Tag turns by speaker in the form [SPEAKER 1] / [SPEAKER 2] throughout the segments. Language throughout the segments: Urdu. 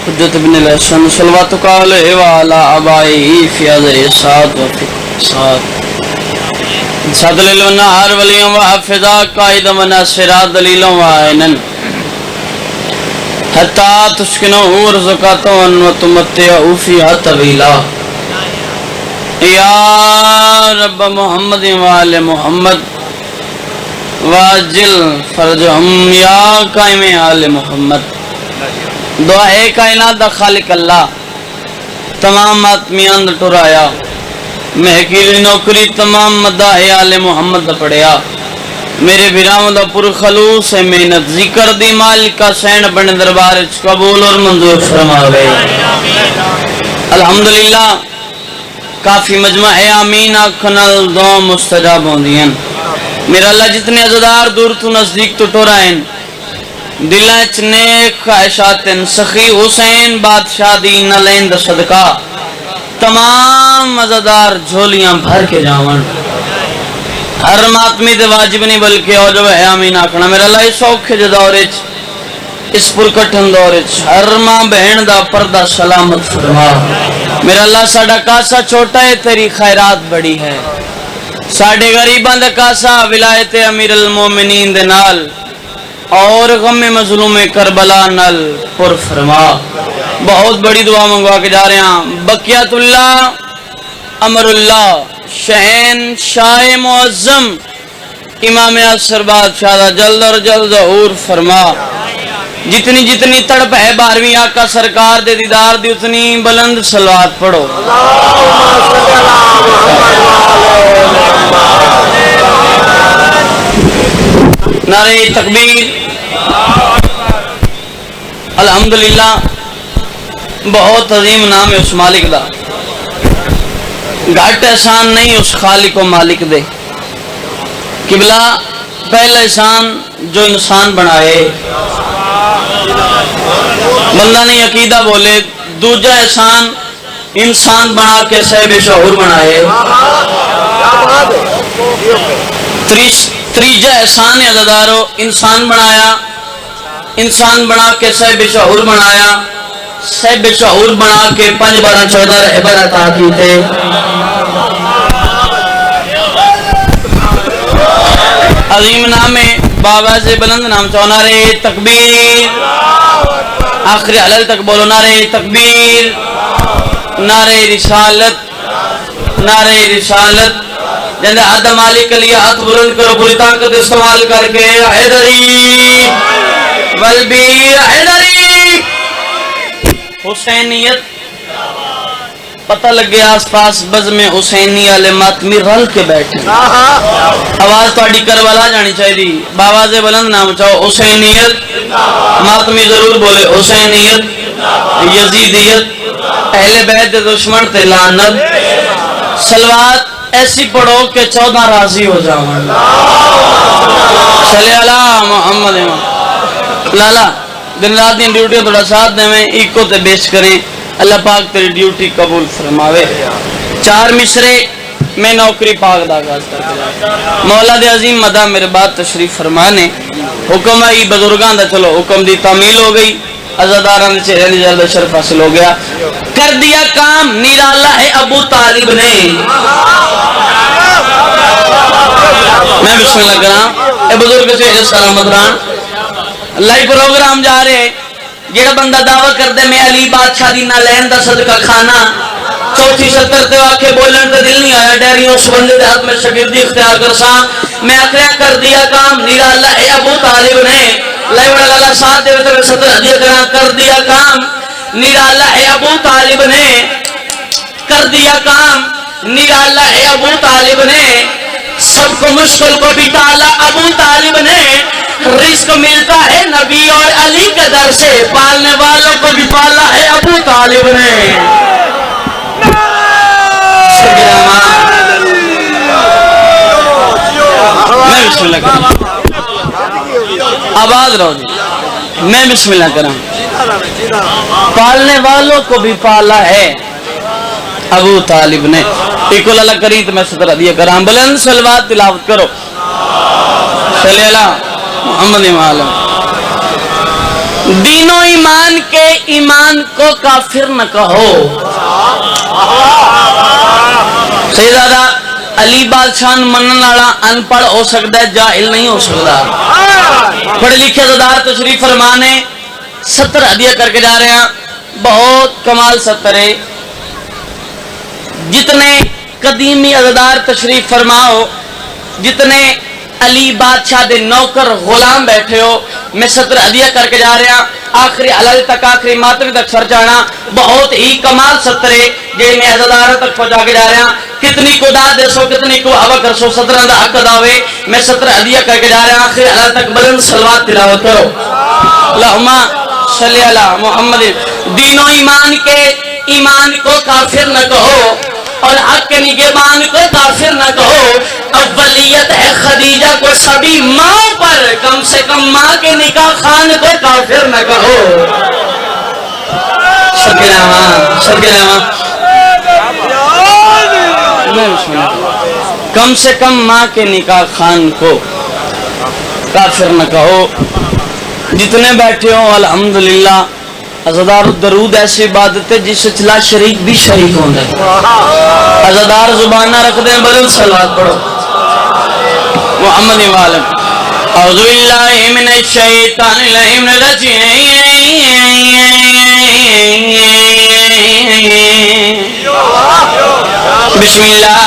[SPEAKER 1] حجت بن الحسن صلواتک علیہ وعلی آبائہ فی هذه الساعة وفی الساعة صد لیل و نہار ولیوں و حفظہ قائد و ناصرہ دلیلوں و آئینن حتی تسکنو رزقاتون و تمتعو فیہا طویلا یا رب محمد و آل محمد واجل فرجہم یا قائم آل محمد دعا ہے کائنات دا خالق اللہ تمام آتمیان دا ٹرایا محکیلی نوکری تمام مداح آل محمد دا پڑیا میرے بیرام دا پر خلوص محنت ذکر دی مالکہ سین بن دربار قبول اور منظور فرماوے الحمدللہ کافی مجمع ہے آمین آکھنال دو مستجاب ہوندین میرا اللہ جتنے عزدار دور تو نزدیک تو ٹورائن دلائیں نیک خواہشاتن سخی حسین بادشاہ دین لین دا صدقہ تمام مزدار جھولیاں بھر کے جاون ہر ماتمی دے واجب نہیں بلکہ اور جو ہے آمین آکھنا میرا اللہ اس اوکھے جا دورج اس پرکٹھن دورج ہر ماں بہن دا پردہ سلامت فرما میرا اللہ ساڑھا کاسا چھوٹا ہے تیری خیرات بڑی ہے ساڑھے غریبان دا کاسا ولایت امیر المومنین دے نال اور غم مظلوم کربلا نل پر فرما بہت بڑی دعا منگوا کے جا رہے ہیں بقیت اللہ امر اللہ شہن شاہ معظم امام اثر بادشاہ جلد اور جلد ظہور فرما جتنی جتنی تڑپ ہے 12ویں آقا سرکار دے دیدار دی اتنی بلند صلوات پڑھو نعرہ تکبیر الحمدللہ بہت عظیم نام ہے اس مالک دا گھٹ احسان نہیں اس خالق و مالک دے قبلہ پہلا احسان جو انسان بنائے بندہ نہیں عقیدہ بولے دوجہ احسان انسان بنا کے صاحب شعور بنائے تریجہ احسان عزدارو انسان بنایا انسان بنا کے صاحب شعور بنایا صاحب شعور بنا کے 5 12 14 رہبر عطا کی تھے عظیم نام ہے بابا سے بلند نام چاہو نعرہ تکبیر آخری حلال تک بولو نعرہ تکبیر نعرہ رسالت نعرہ رسالت جنہیں حد مالک علی ہاتھ بلند کرو پوری طاقت استعمال کر کے حیدری والبیر حیدری حسینیت پتہ لگے آس پاس بزم حسینی والے ماتمی رل کے بیٹھے آواز تو اڈی کربلا جانی چاہیے دی باواز بلند نام چاہو حسینیت ماتمی ضرور بولے حسینیت یزیدیت اہل بیت دشمن تے لعنت صلوات ایسی پڑھو کہ 14 راضی ہو جاؤں صلی اللہ محمد لالا دن رات دن ڈیوٹی تھوڑا ساتھ دے میں ایکو تے بیچ کریں اللہ پاک تیری ڈیوٹی قبول فرماوے 4 مصرے میں نوکری پاک دا آغاز کرتے ہیں مولا دے عظیم مدہ میرے بعد تشریف فرمانے حکم آئی بزرگان دا چلو حکم دی تعمیل ہو گئی عزاداران دے چہرے دی جلد شرف حاصل ہو گیا کر دیا کام نرالا ہے ابو طالب نے میں بسم اللہ کرام اے بزرگ سے سلامت ران لائی پروگرام جا رہے جیڑا بندہ دعویٰ کر دے میں علی بادشاہ دی نہ لین دا صدقہ کھانا 34-70 تے واقعے بولن تے دل نہیں آیا ڈیریوں اس بندے دے ہاتھ میں شاگردی اختیار کر سا میں آخریا کر دیا کام نرالا ہے ابو طالب نے لائی بڑا لالا ساتھ دے ویسے صدر حدیع کرا کر دیا کام نرالا ہے ابو طالب نے کر دیا کام نرالا ہے ابو طالب نے سب کو مشکل کو بھی ٹالا ابو طالب نے رزق ملتا ہے نبی اور علی کے در سے پالنے والوں کو بھی پالا ہے ابو طالب نے میں بسم اللہ کروں آباد رہو جی میں بسم اللہ کروں پالنے والوں کو بھی پالا ہے ابو طالب نے ایک اللہ کریں تو میں ستر حدیع کرام بلند صلوات تلاوت کرو صلی اللہ محمد معلوم دین و ایمان کے ایمان کو کافر نہ کہو. سیدہ علی بادشاہ منن والا ان پڑھ ہو سکتا ہے، جاہل نہیں ہو سکتا. پڑھے لکھے عزادار تشریف فرمانے 70 ہدیہ کر کے جا رہے ہیں. بہت کمال 70 ہے. جتنے قدیمی عزادار تشریف فرماؤ، جتنے علی بادشاہ دے نوکر غلام بیٹھے ہو، میں 70 ہدیہ کر کے جا رہے ہیں. آخری علل تک، آخری ماتم تک سر جانا. بہت ہی کمال 70 ہے جی میں عزادار تک پہنچا کے جا رہے ہیں. کتنی کو دا دے سو، کتنی کو ہوا کر سو، 17 دا حق داوے. میں 70 ہدیہ کر کے جا رہے ہیں. آخری علل تک بلند صلوات تلاوت کرو. اللہم صلی علی محمد. دین و ایمان کے ایمان کو کافر نہ کہو اور حق کے نگہبان کو کافر نہ کہو. اولیت ہے خدیجہ کو سبھی ماں پر، کم سے کم ماں کے نکاح خان کو کافر نہ کہو. کم سے کم ماں کے نکاح خان کو کافر نہ کہو. جتنے بیٹھے ہو الحمدللہ. عزادار درود ایسی عبادت ہے جس سے چلا شریک بھی شریک ہوتا ہے. عزادار زبانہ رکھ دیں، بلند صلوات پڑھو. محمد والم. اعوذ باللہ من الشیطان الرجیم. بسم اللہ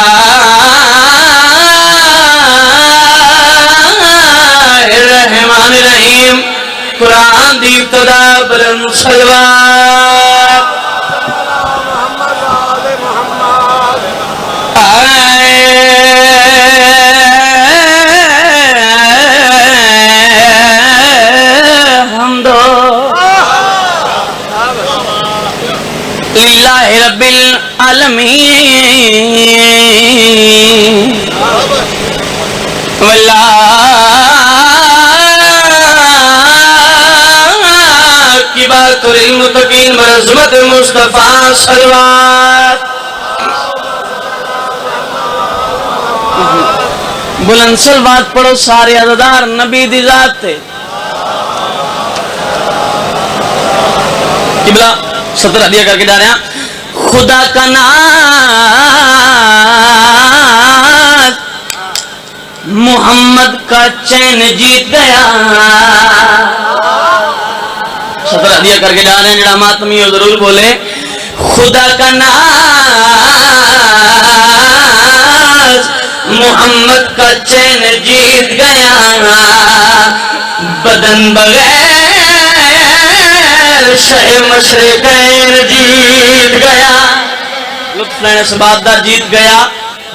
[SPEAKER 1] الرحمن الرحیم. قرآن دی ابتدا بلند صلوات. للہ رب العالمین کی بات المتقین برحمت مصطفیٰ صلوات. بلند صلوات پڑھو. سارے عزادار نبی دی ذات تھے. قبلہ 70 ہدیہ کر کے جا رہے ہیں. خدا کا نام محمد کا چین جیت گیا. 70 ہدیہ کر کے جا رہے ہیں. جڑا ماتمی ہو ضرور بولے خدا کا نام محمد کا چین جیت گیا. بدن بغیر شہ مشرقین جیت گیا. لطف لینے سے بات دا جیت گیا،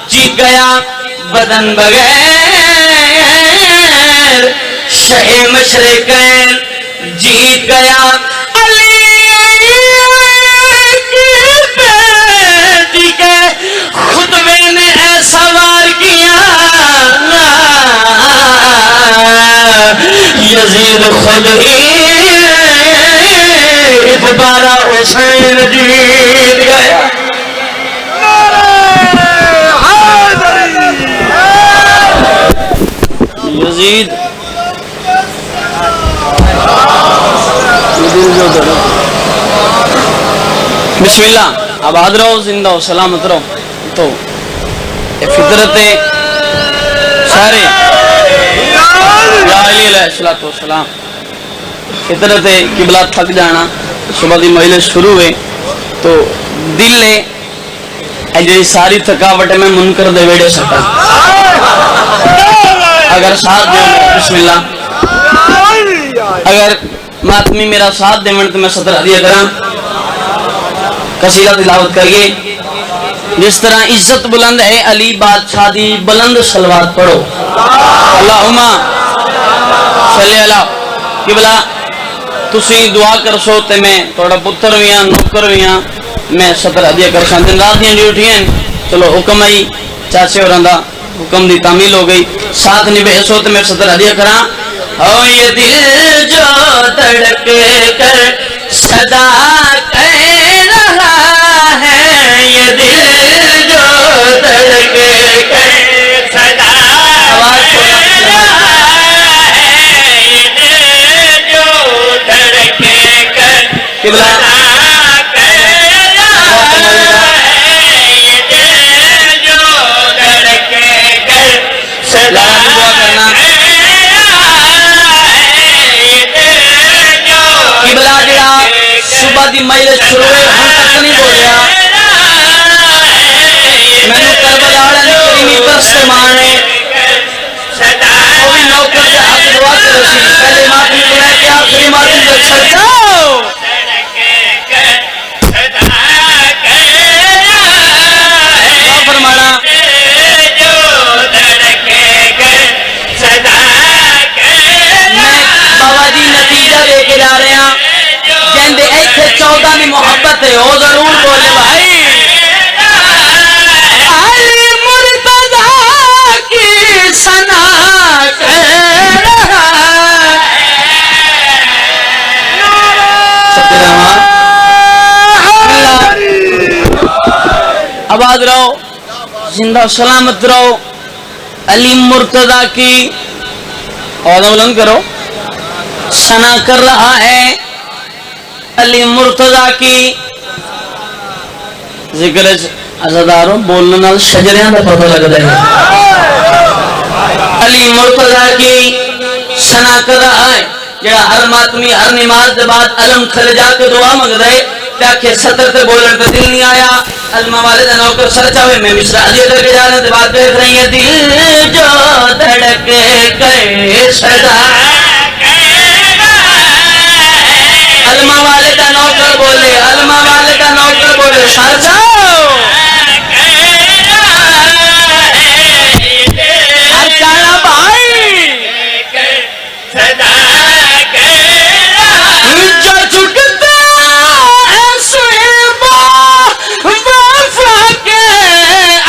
[SPEAKER 1] جیت گیا. بدن بغیر شہ مشرقین جیت گیا. علی کی بیٹی کے خطبے نے ایسا وار کیا. یزید خود ہی دوبارہ حسین جیت گیا. یزید بسم اللہ. آباد رہو، زندہ ہو، سلامت رہو. تو فطرت سارے علیہ السلام فطرت قبلہ تھک جانا. صبح دی مجلس شروع ہوئے تو دل نے جی ساری تھکاوٹ میں منکر دے ویڑے سکتا. اگر ساتھ دے بسم اللہ. اگر ماتمی میرا ساتھ دے تو میں 70 ہدیہ کراں. قصیدہ تلاوت کریے. جس طرح عزت بلند ہے علی بادشاہ دی، بلند صلوات پڑھو. اللہم صلی اللہ. قبلہ تسی دعا کر سو تے میں تھوڑا پتر ہویاں نوکر ہویاں میں 70 ہدیہ کر سان. دن رات دیاں ڈیوٹیاں چلو حکم آئی چاچے اور اندہ حکم دی تعمیل ہو گئی. ساتھ نبہ سو تے میں 70 ہدیہ کراں. او یہ دل جو تڑک کر صدا کہہ رہا ہے، یہ دل جو تڑک کر صدا کہہ رہا ہے، یہ دل جو تڑک دی مجلس شروع ہے ہن تک نہیں بولیا میں نے کربلا والے کریمی پر سے مانے وہ بھی نوکر سے حق دعا کرو سی پہلے ماتم سنا کہ آخری ماتم تک سجاؤ کیا فرمانا میں بابا جی نتیجہ دے کے جا رہے ہیں کہندے ایتھے 14 میں محبت ہے وہ ضرور بولے بھائی علی مرتضی کی ثنا کہہ رہا سب رحمان آباد رہو زندہ سلامت رہو علی مرتضی کی اور بلند کرو ثنا کر رہا ہے علی مرتضی کی ذکر عزاداروں بولنے نال شجریاں دا پتہ لگدا ہے علی مرتضی کی ثنا کر رہا ہے جڑا ہر ماتمی ہر نماز دے بعد علم کھل جا کے دعا منگدا ہے تاکہ سطر تے بولن تے دل نہیں آیا علمہ والے دا نوکر سر چاہے میں مصرع علی کر کے جا رہے تے بات دیکھ رہی ہے دل جو دھڑکے گئے صدا علمہ والے کا نوکر بولے علمہ والے کا نوکر بولے سر چاہو ہر چانا بھائی جو چھکتا ہے صحبہ وفا کے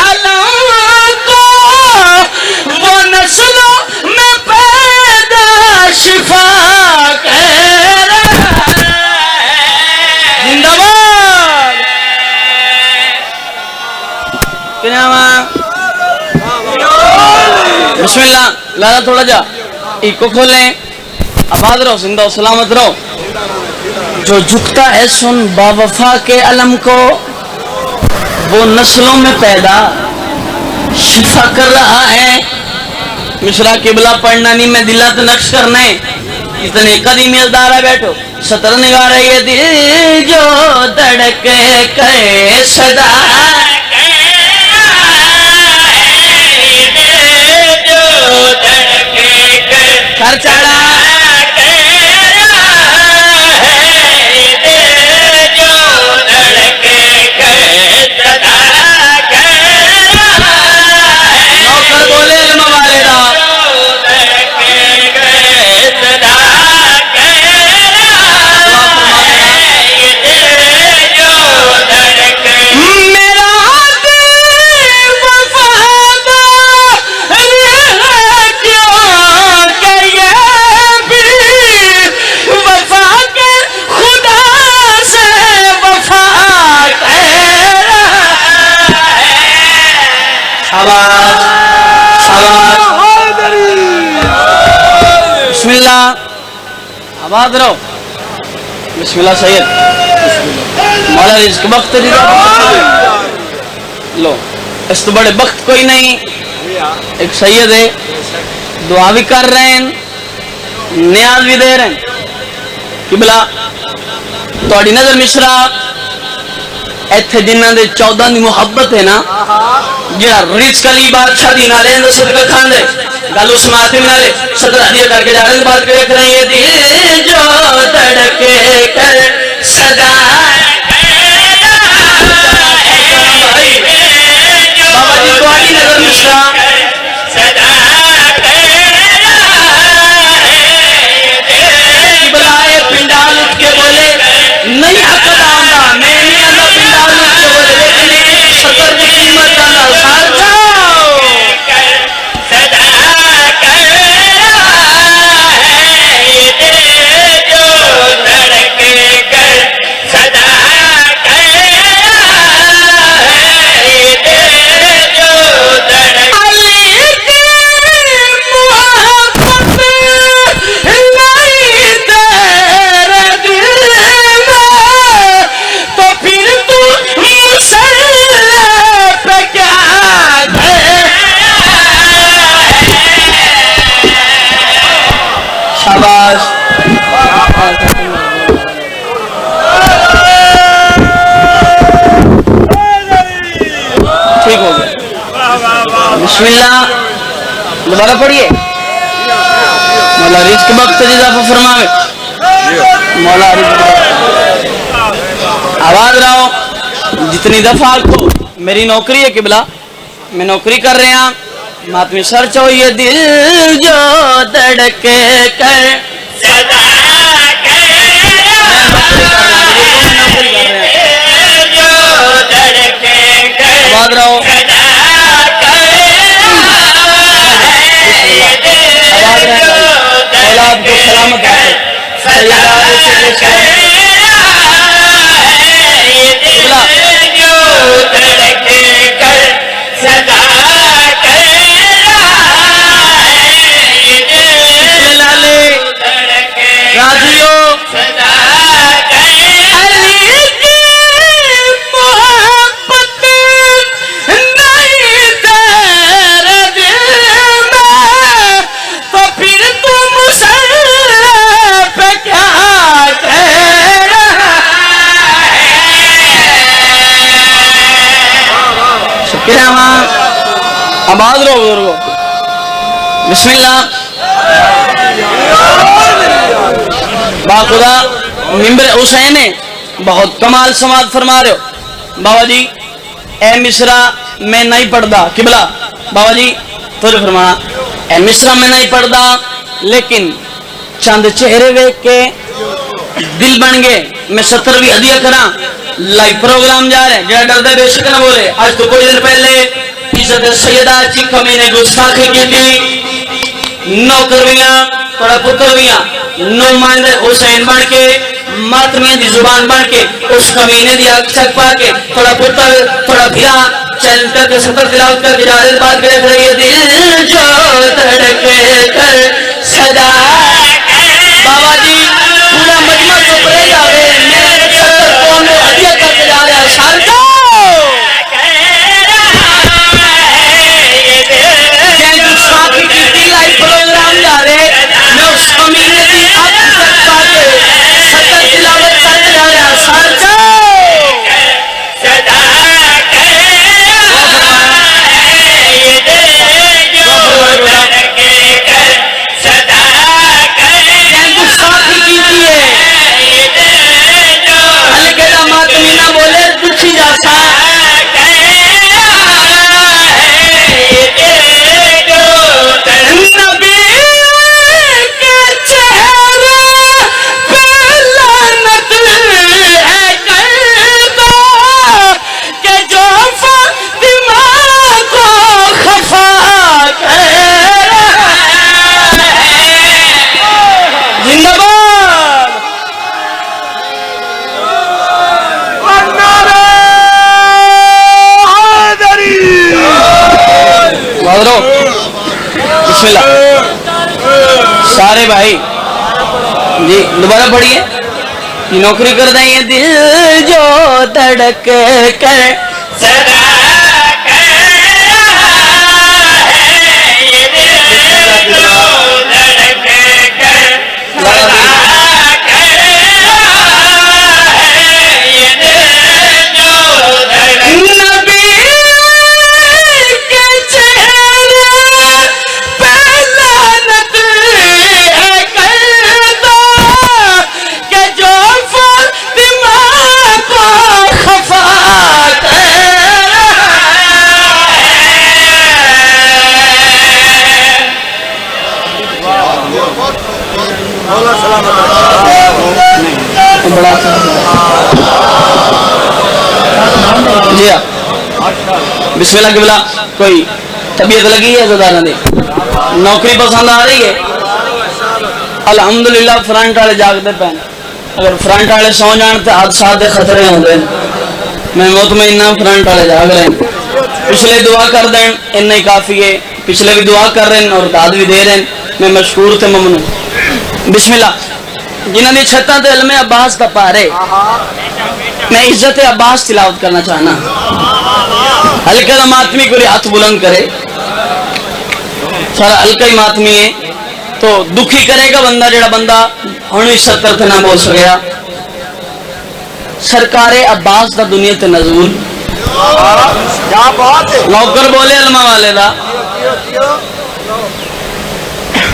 [SPEAKER 1] علم کو وہ نسلوں میں پیدا شفا کہہ بسم اللہ لالا تھوڑا جا ایک کو کھولیں آباد رہو زندہ و سلامت رہو جو جھکتا ہے سن باوفا کے علم کو وہ نسلوں میں پیدا شفا کر رہا ہے مشرا قبلہ پڑھنا نہیں میں دلات نقش کرنے اتنے قدیمی ازدارہ بیٹھو سطر نگاہ رہی ہے دل جو دھڑکے گئے صدا گھر چڑھا نوکر بولے علم والے دا بسم اللہ آباد رہو بسم اللہ سید مولا رزق بخت لو اس تو بڑے بخت کوئی نہیں ایک سید ہے دعا بھی کر رہے ہیں نیاز بھی دے رہے ہیں قبلہ توڑی نظر مشرا ایتھے جنہاں دے 14 دی محبت ہے نا جڑا رچ کلی بادشاہ دی نالے اندر صدقہ کھان دے گل اس ماتم نالے صدر عدیہ کر کے جارے بات کرے کر رہی ہے دل جو دھڑکے کر صدا بابا جی کوئی نظر مشرا بلائے پنڈال اٹھ کے بولے نہیں حق داؤں میں نہیں آنا پنڈال اٹھ کے بولے لیکن سطر کی قیمت دانا سار جاؤ صدا بسم اللہ دوبارہ پڑھیے. مولا رزق وقت اضافہ فرماوے. مولا آواز رہو جتنی دفعہ کو میری نوکری ہے قبلہ میں نوکری کر رہے ہیں ماتمی سر چاہیے دل جو دھڑکے کر صدا آواز رہو اولاد کو سلامت آباد رہو بزرگو. بسم اللہ با خدا ممبر حسین بہت کمال سماعت فرما رہے ہو. بابا جی اے مصرا میں نہیں پڑھتا قبلہ بابا جی تھوڑے فرمانا اے مصرا میں نہیں پڑھتا لیکن چند چہرے ویک کے دل بن گئے میں 70 بھی ہدیہ کرا. لائیو پروگرام جا رہے ہیں جہاں ڈردہ بے شک نہ بولے. آج تو کوئی دن پہلے عزت سیدہ چکھ میں نے گستاخی کی تھی. نوکرویاں تھوڑا پترویاں نمائندہ حسین بن کے ماتمیاں دی زبان بن کے اس کمینے دی آگ چک پا کے تھوڑا پتر تھوڑا بھیرا چل کر کے 70 تلاوت کر کے جارت بات کرے پھر یہ دل جو تڑکے کر صدا بابا جی پورا مجمع تو پڑے جاوے میں 70 قوم کو ہدیہ کر کے جا رہا سال کا پروگرام جا رہے میں اس کمینے دی آگ چک پا کے 70 تلاوت کر کے جا رہا سال کا بسم اللہ سارے بھائی جی دوبارہ پڑھیے. نوکری کر دیں یہ دل جو تڑک کر صدا جی بسم اللہ قبلہ کوئی طبیعت لگی ہے زدانہ دے نوکری پسند آ رہی ہے الحمدللہ فرنٹ والے جاگتے پہن اگر فرنٹ والے سو جانتے حادثات دے خطرے ہوتے ہیں میں مطمئنہ فرنٹ والے جاگ رہے ہیں پچھلے دعا کر دیں انہیں ہی کافی ہے پچھلے بھی دعا کر رہے ہیں اور داد بھی دے رہے ہیں میں مشکور تے ممنون. بسم اللہ جنہوں نے چھتاں تے علم عباس کا پارے میں عزت عباس تلاوت کرنا چاہنا ہلکہ دا ماتمی کو ہاتھ بلند کرے سارا ہلکہ ہی ماتمی ہے تو دکھی کرے گا بندہ جڑا بندہ ہونی 70 تھے نہ بول سکیا. سرکار عباس دا دنیا تے نزول نوکر بولے علماء والے دا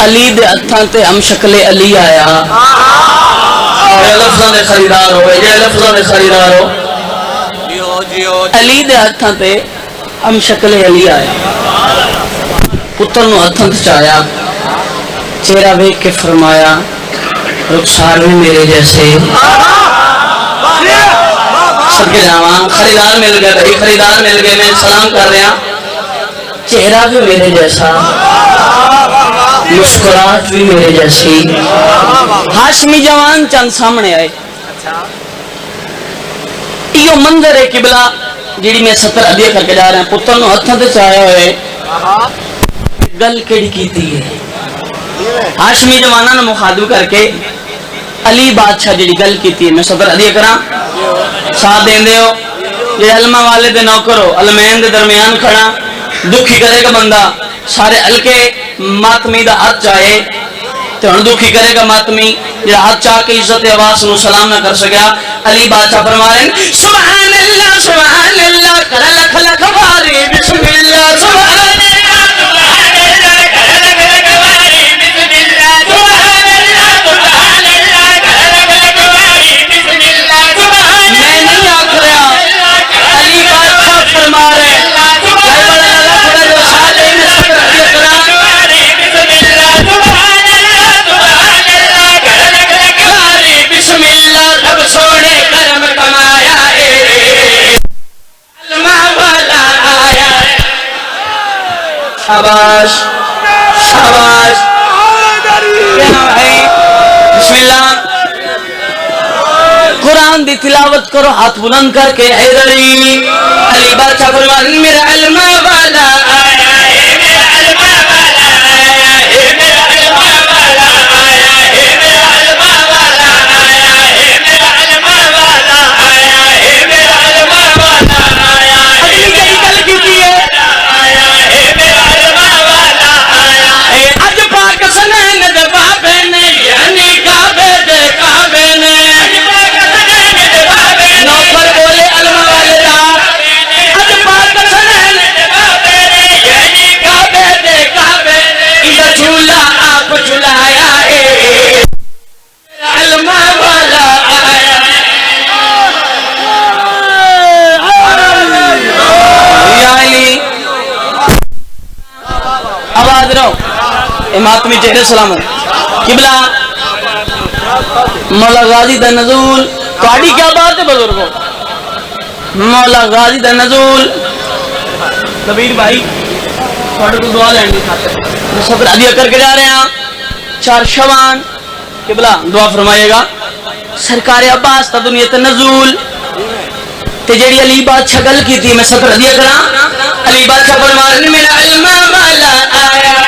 [SPEAKER 1] علی دے ہتھاں تے ہم شکل علی آیا لفظاں دے خریدار ہوئے جے لفظاں دے خریدار ہو علی دے ہتھاں تے ہم شکل علی آیا پتر نو ہتھاں تے چایا چہرہ ویکھ کے فرمایا رخسار بھی میرے جیسے سب کے جاواں خریدار مل گئے بھائی خریدار مل گئے میں سلام کر رہا چہرہ بھی میرے جیسا مسکراہٹ بھی میرے جیسی ہاشمی جوان چند سامنے آئے یہ منظر ہے قبلہ جیڑی میں ستر عدیہ کر کے جا رہے ہیں پتر نو ہتھاں تے چایا ہوئے گل کیڑی کیتی ہے ہاشمی جوانہ نے مخاطب کر کے علی بادشاہ جیڑی گل کیتی ہے میں ستر عدیہ کراں ساتھ دین دے ہو یہ علمہ والے دے نوکر ہو علمین دے درمیان کھڑا دکھی کرے گا بندہ سارے ہلکے ماتمی دا ہاتھ چاہے تو ہن دکھی کرے گا ماتمی جڑا ہاتھ چاہ کے عزت آواز نو سلام نہ کر سکیا علی بادشاہ فرمائیں سبحان اللہ کر لکھ لکھ باری بسم اللہ سبحان شاباش شاباش کیا نام ہے بسم اللہ قرآن دی تلاوت کرو ہاتھ بلند کر کے حیدری علی بادشاہ فرمان میرا علم والا آیا ہے میرا علم والا آیا ہے میرا علم والا آیا ہے میرا علم والا آیا ہے میرا علم والا آیا ہے میرا علم والا آیا اگلی کئی گل کی ہے ماتمی چہرے سلام قبلہ مولا غازی دا نزول تہاڈی کیا بات ہے بزرگوں مولا غازی دا نزول کبیر بھائی تہاڈے کو دعا لین دی خاطر میں سفر عدیہ کر کے جا رہے ہیں 4 شوان قبلہ دعا فرمائیے گا سرکار عباس تا دنیا تے نزول تے جیڑی علی بادشاہ گل کیتی میں سفر عدیہ کراں علی بادشاہ فرمان میرا علم والا آیا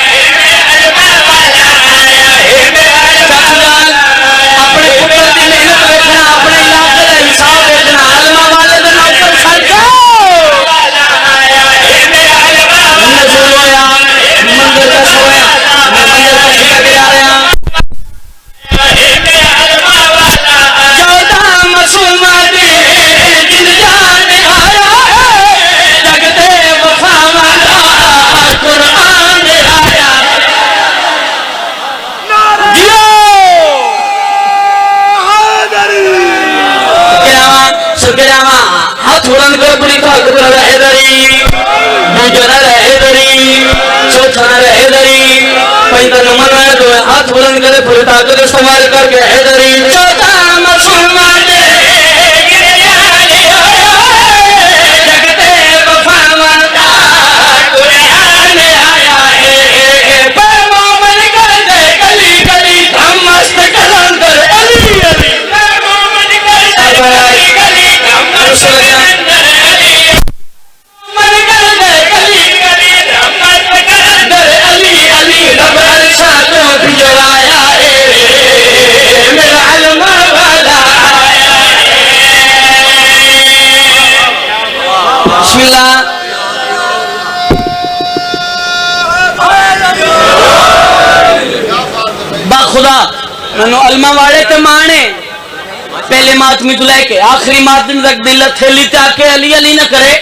[SPEAKER 1] ہاتھ بلند کرے پوری طاقت استعمال کر کے حیدری چوتھا مسلمان بسم اللہ با خدا منو علمہ والے تے مانے پہلے ماتمی تو لے کے آخری ماتمی تک دل تھیلی تے آکے علی علی نہ کرے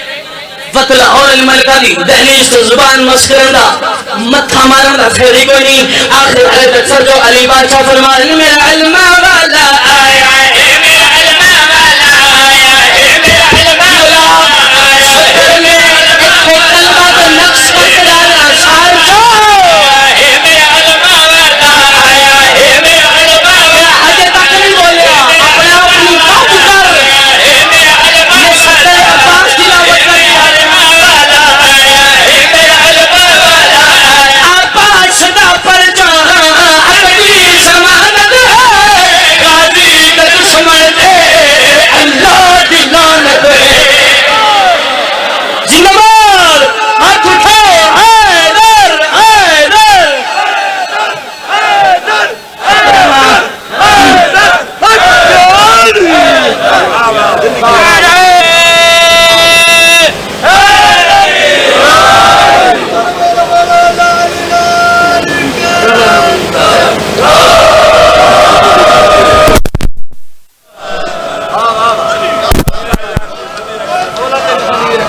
[SPEAKER 2] عفت لاہور الملکہ دی دہلیز تو زبان مسکرن دا متھا مارن دا خیری کوئی نہیں آخر حالت اکثر جو علی بادشاہ فرمان میرا علم والا آیا ہے میرا علم والا آیا ہے میرا علم والا آیا ہے میرا علم والا نقش پر ڈالا شار جو ہے میرا علم والا آیا ہے میرا علم والا حجر تک نہیں بولیا اپنے اپنی بات کر ہے میرا علم والا صدر عباس تلاوت کر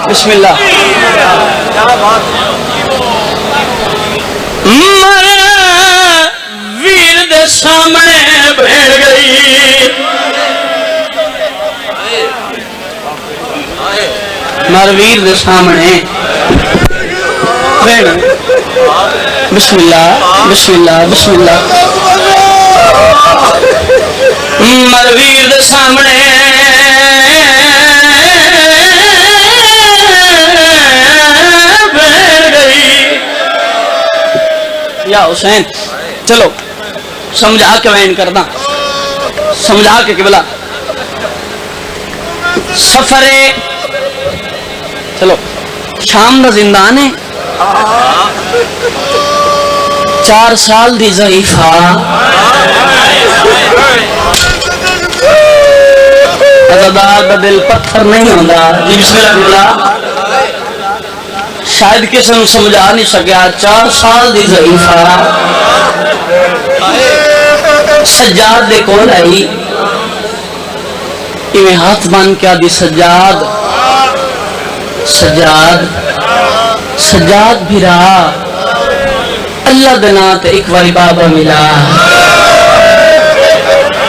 [SPEAKER 2] بسم اللہ مر ویر دے سامنے بھیڑ گئی مر ویر دے سامنے بھیڑ بسم اللہ بسم اللہ بسم اللہ مر ویر دے سامنے یا حسین چلو سمجھا کے وین کرنا سمجھا کے قبلہ سفرے چلو شام دا زندان ہے 4 سال دی ضعیفہ عزادار دا دل پتھر نہیں ہوندہ جی بسم اللہ شاید کسی نے سمجھا نہیں سکیا 4 سال دی ضعیفہ سجاد دے کول آئی ایویں ہاتھ بان کیا دی سجاد سجاد سجاد بھی رہا اللہ دنات ایک واری بابا ملا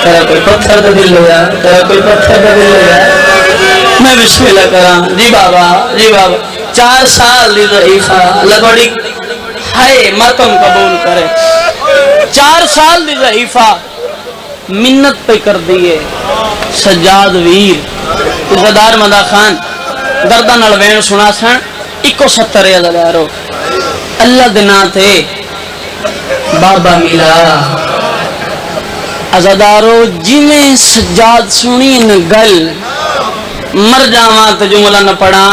[SPEAKER 2] تیرا کوئی پتھر دا دل ہویا تیرا کوئی پتھر دا دل ہویا میں بسم اللہ کرام جی بابا 4 سال دی ضعیفہ اللہ بڑی ہائے ماتم قبول کرے 4 سال دی ضعیفہ منت پہ کر دیئے سجاد ویر عزادار مدا خان دردہ نلوین سنا سن 71 عزادارو اللہ دناتے بابا ملا عزادارو جنہیں سجاد سنی نگل مر جاواں تو جملہ نہ پڑھا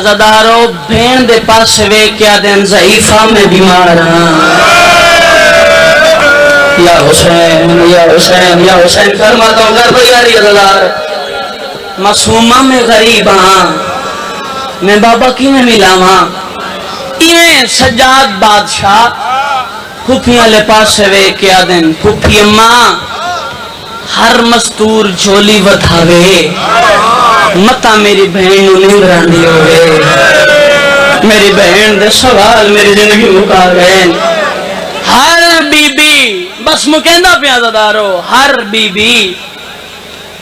[SPEAKER 2] عزادارو بین دے پاس وے کیا دین ضعیفہ میں بیمار ہاں یا حسین یا حسین یا حسین فرماتا ہوں گھر بیاری عزادار معصومہ میں غریب ہاں میں بابا کی میں ملا ہاں یہ سجاد بادشاہ پھوپیاں لے پاس وے کیا دین پھوپی اماں ہر مستور جھولی ودھاوے متا میری بہن نہیں راندی ہوئے میری بہن دے سوال میری زندگی مکا گئے ہر بی بی بس مکیندہ پیازہ دارو ہر بی بی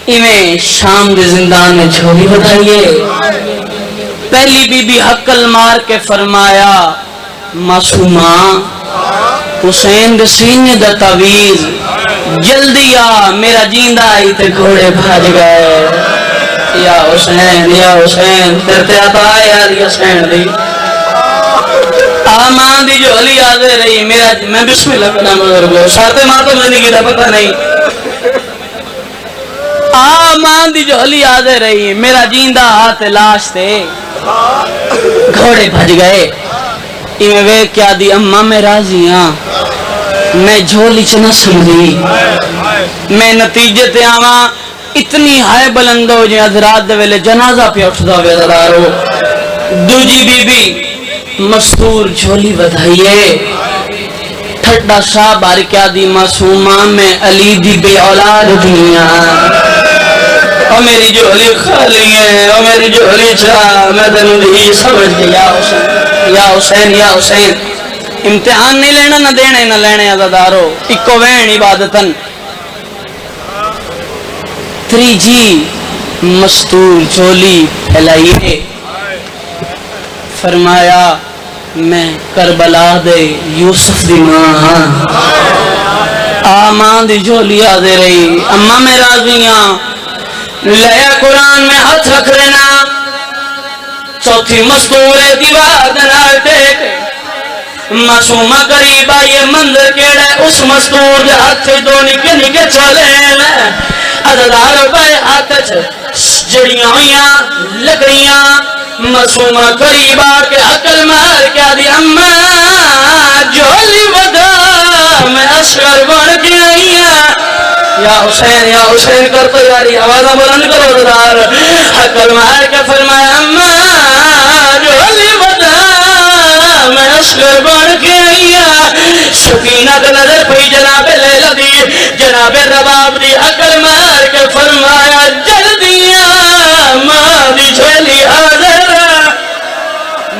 [SPEAKER 2] انہیں شام دے زندان میں جھولی بتائیے پہلی بی بی حقل مار کے فرمایا معصومہ حسین دے سینے دا تعویز جلدی آ میرا جیندہ آئی تے گھوڑے بھاج گئے یا حسین ترتے آتا ہے یار حسین دی آمان دی جھولی آدھے رہی میرا میں بسم اللہ کا نام بزرگو شارتے ماں تو زندگی دا پتہ نہیں آمان دی جھولی آدھے رہی میرا جیندہ ہاتھ لاش تے گھوڑے بھج گئے ایویں وے کیا دی اماں میں راضی ہاں میں جھولی چنہ سمجھی میں نتیجے تے آواں اتنی ہائے بلندو جی حضرات دے ویلے جنازہ پہ اٹھدا ہوئے ذرارو دوجی بی بی مستور جھولی بدھائیے تھڑا شاہ بارکیا دی معصومہ میں علی دی بے اولاد دنیا او میری جھولی خالی ہے، او میری جھولی چاہ، میں تینوں نہیں سمجھ گیا حسین یا حسین یا حسین۔
[SPEAKER 1] امتحان نہیں لینا نہ دینے نہ لینے عزادارو، اکو وین عبادتن۔ تری جی مستور جھولی پھیلائیے، فرمایا میں کربلا دے یوسف دی ماں، ماں دی جھولی آدھے رہی، اماں میں راضیاں، لیا قرآن میں ہاتھ رکھ دینا، چوتھی مستور دیوار دنال ٹیک، معصومہ قریب آئیے منظر کیڑے، اس مستور دے ہاتھ دو نکے نکے چلے لے، عزدار پائے ہاتھ جڑیاں ہویاں لکڑیاں، معصومہ قریب آکے عقل مار کیا دی اماں جھولی ودا میں اصغر بن کے آئیاں، یا حسین کر تیاری، آوازہ بلند کرو عزدار، عقل مار کے فرمایا اماں جھولی ودا میں اصغر بن کے آئیاں، سکینہ کا نظر پئی جناب لیلہ دی، جناب رباب دی، عقل مار کے فرمایا جلدیاں ماں دی جھولی حاضر،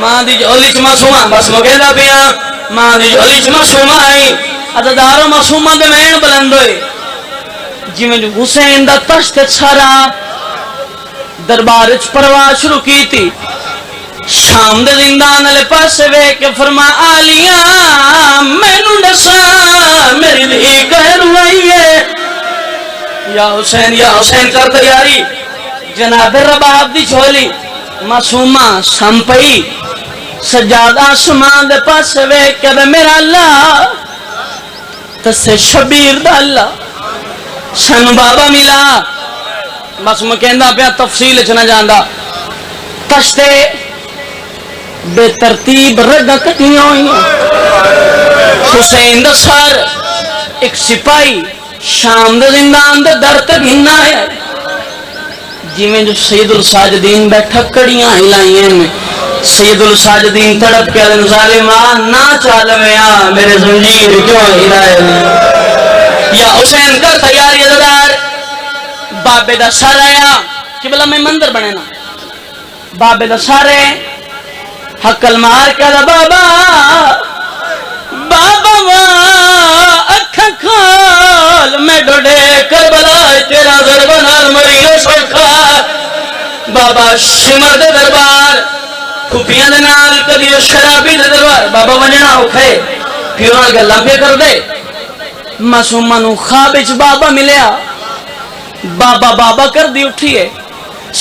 [SPEAKER 1] ماں دی جھولی چ معصومہ، بس مگیدہ پیا ماں دی جھولی چ معصومہ آئی، عددارو معصومہ دے مین بلند ہوئے، جی میں حسین دا تشت چھرا دربار اچ پرواز شروع کی تھی، شام دے زندان علی پاس وے کے فرما آلیاں مینوں دسا میری دھی کہنو آئیے، یا حسین کر تیاری، جناب رباب دی جھولی معصومہ سمپئی، سجاد آسمان دے پاس وے کے میرا اللہ تسے شبیر دا اللہ سن بابا ملا، بس میں کہندہ پیا تفصیل چنا جاندہ، تشتے بے ترتیب رگا کٹیاں ہوئیاں، حسین دا سار ایک سپاہی شام دا زندان دا در تک ہننا ہے، جی میں جو سید الساجدین بیٹھا کڑیاں ہلائیں میں، سید الساجدین تڑپ کے ظالمان نہ چالویاں میرے زنجیر کیوں ہلائے، یا حسین کر تیاری عزدار، بابے دا سار آیا، قبلہ میں مندر بنے نا، بابے دا سارے حقل مار کے دا بابا اکھا کھال میں ڈوڑے کربلا تیرا ضربنال مریو سوکھا، بابا شمر دے دربار کھپیاں دے نال کدیو شرابی دے دربار، بابا ونجنا اکھے پیونا گلہ پہ کر دے، معصومہ نو خوابچ بابا ملیا، بابا کر دی اٹھئے،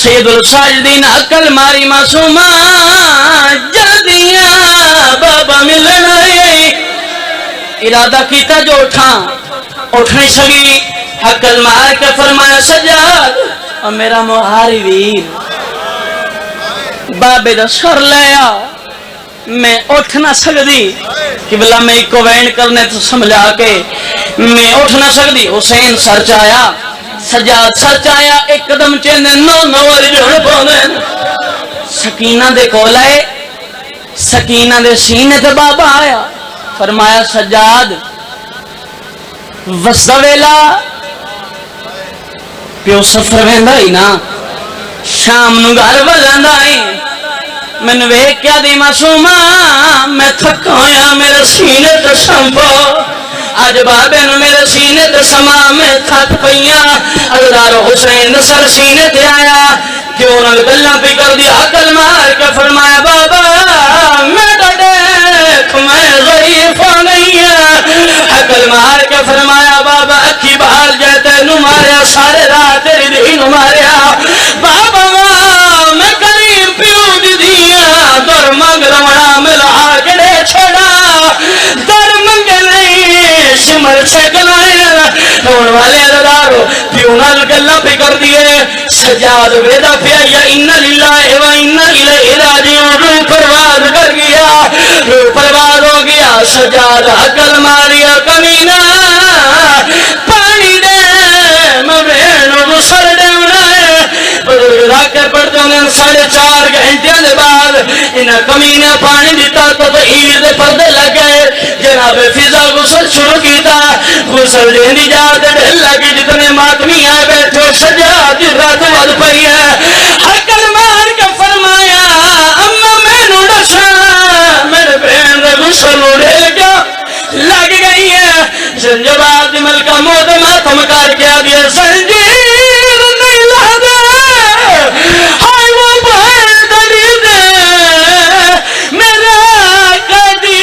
[SPEAKER 1] سید الساجدین عقل ماری معصومہ جلدیاں بابا ملنا ہے، ارادہ کیتا جو اٹھنے سگی، عقل مار کے فرمایا سجاد اور میرا مہاری ویر، بابے دا سر لیا، میں اٹھ نہ سکتی، قبلہ میں ایک کو وین کرنے تو سمجھا کے میں اٹھ نہ سکتی، حسین سر چایا، سجاد سر چایا، ایک قدم چیندے نو والی جوڑ پوندے، سکینہ دے کولائے، سکینہ دے سینے تے بابا آیا، فرمایا سجاد وسدہ ویلا پیو سفر ویندہ ہی نا، شام نو گھر بلندہ ہی، میں نے ویک کیا دی معصومہ میں تھکا ہویا میرے سینے تے سمپو، آج بابے نو میرے سینے تے سما میں تھک پئیاں، عزدار حسین سر سینے تے آیا، کیوں نہ گلہ پہ کر دی، عقل مار کے فرمایا بابا میں دیکھ میں ضعیف ہو گئی ہوں، عقل مار کے فرمایا بابا اکھی بحال جاتے نو ماریا، سارے رات تیری دی نو ماریا، بابا میں قریب پیو دی دیا، در منگ روڑا ملا کڑے چھڑا، در منگ نہیں شمر چھکلائے، نون والے عزدارو پیونال گلہ پہ کر دیئے، سجاد ویدہ پیا یا انہ للہ و انہ الیہ راجعون، روح پرواز کر گیا، روح پرواز ہو گیا، سجاد عقل ماریا کمینہ، پانی دے مبینو مسر دیونا ہے، بزرگ راکے پڑھتے انہیں 4.5 گھنٹے دے بعد انہیں کمینے پانی دیتا تو عید پردے لگے، جناب
[SPEAKER 2] جناب فضا غسل شروع کیتا غسل دینی جا تے ڈھل لگی جتنے ماتمی آئے بیٹھو سجاد دی رات ود پئی ہے حکل مار کے فرمایا اما مینوں دسا میرے بہن دا غسل اڑے گیا لگ گئی ہے زنجبار دی ملکہ موت ماتم کر کے آدھی زنجیر نہیں لا دے ہائے وہ بہن دلی دے میرا کدی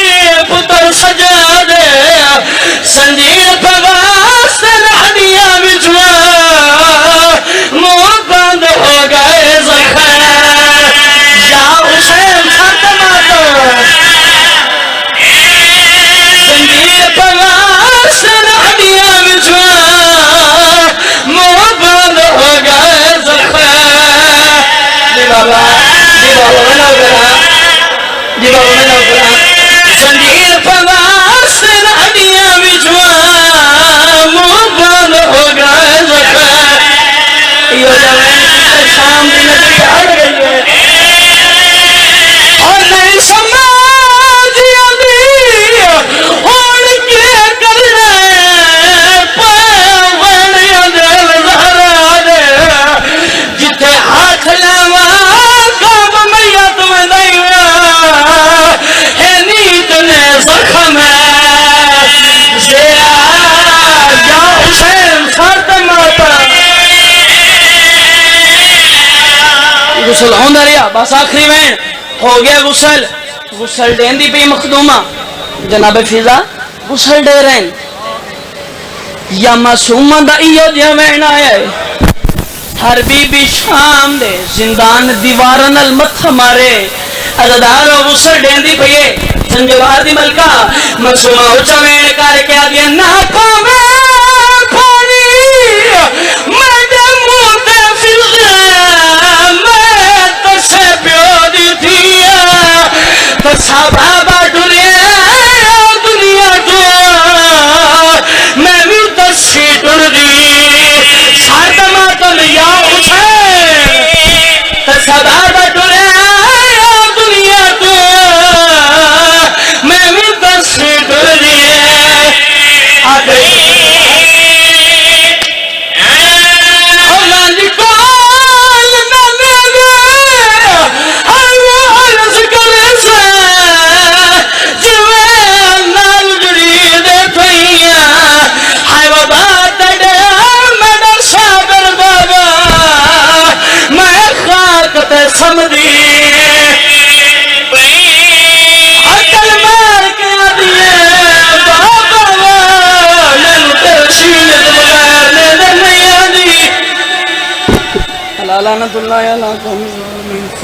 [SPEAKER 2] پتر سجا دے زنجیر پہ واسطے لہدیاں بچوا منہ بند ہو گئے زخم یا حسین ختم زنجیر پواس ندیاں بچوا منہ بند ہو گئے زخم یہ جوان شام دی نظر آ گئی ہے اور نہیں سمجھ آدھی اور کیا کر رہے پاون اندر زہرا دے جتے ہاتھ لاوا کعب میت میں دئیا ہے نیت نے زخم زیا یا حسین فرد ماتا غسل ہوندہ رہا بس آخری وین ہو گیا غسل غسل دین دی پی مخدومہ جناب فضا غسل دے رہن یا معصومہ دا ایو جہاں وین آیا ہے ہر بی بی شام دے زندان دیوارن المتھ مارے عزدار و غسل دین دی پیے زنجبار دی ملکہ معصومہ اچھا وین کار کے آدیا نہ پاوے پانی میں دے موتے فضا میں تسے پیو دی تھیا تسا بابا ڈلیا دنیا تو میں بھی تسی ڈل دی سارت ماتم یا حسین تسا بابا ڈلیا دنیا تو میں بھی تسی ڈل دی آگئی لعنت اللہ علیہ